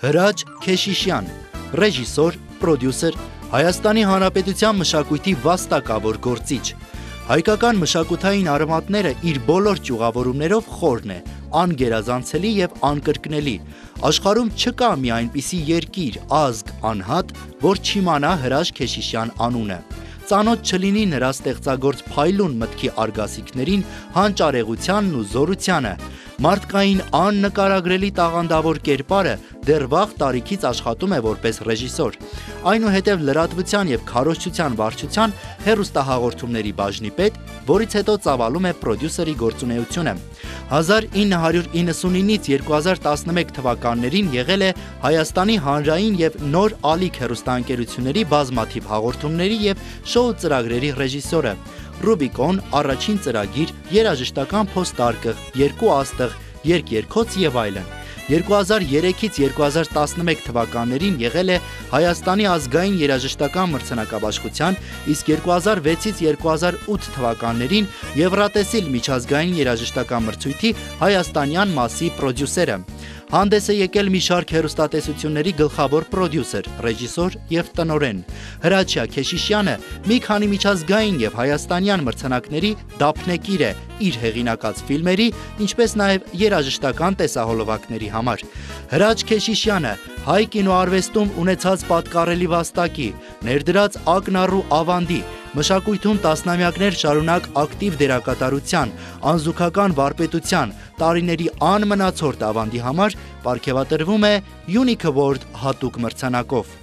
Հրաչ Քեշիշյան, ռեժիսոր, պրոդյուսեր, Հայաստանի Հանրապետության մշակույթի վաստակավոր գործիչ։ Հայկական մշակութային արմատները իր բոլոր ճյուղավորումներով խորն է, անգերազանցելի եւ անկրկնելի։ Աշխարհում չկա մի այնպիսի երկիր, ազգ, անհատ, որ չիմանա Հրաչ Քեշիշյան անունը։ Ծանոթ չլինի նրա ստեղծագործ փայլուն մտքի արգասիքներին, հանճարեղությանն ու զորությանը։ Մարդկային աննկարագրելի տաղանդավոր կերպարը դեռ վաղ տարիքից աշխատում է որպես ռեժիսոր։ Այնուհետև լրատվության եւ քարոզչության վարչության հեռուստահաղորդումների բաժնի պետ, որից հետո ծավալում է պրոդյուսերի գործունեությունը։ 1999-ից 2011 թվականներին եղել է Հայաստանի հանրային եւ Նոր Ալիք հեռուստաընկերությունների բազմաթիվ հաղորդումների եւ շոու ծրագրերի ռեժիսորը։ Ռուբիկոն, Առաջին ծրագիր, Երաժշտական փոստարկղ, Երկու աստղ, Երկերքոց եւ այլն։ 2003-ից 2011 թվականներին եղել է Հայաստանի ազգային երաժշտական մրցանակաբաշխության, իսկ 2006-ից 2008 թվականներին Եվրատեսիլ միջազգային երաժշտական մրցույթի հայաստանյան մասի պրոդյուսերը։ Հանդես է եկել մի շարք հեռուստատեսությունների գլխավոր պրոդյուսեր, ռեժիսոր եւ տնօրեն։ Հրաչյա Քեշիշյանը մի քանի միջազգային եւ հայաստանյան մրցանակների դափնեկիր է իր հեղինակած ֆիլմերի, ինչպես նաեւ երաժշտական տեսահոլովակների համար։ Հրաչ Քեշիշյանը հայ կինոարվեստում ունեցած պատկառելի վաստակի, ներդրած ակնառու ավանդի, մշակույթում տասնամյակներ շարունակ ակտիվ դերակատարության, անզուգական վարպետության, տարիների անմնացորդ ավանդի համար պարգևատրվում է Unique Award հատուկ մրցանակով։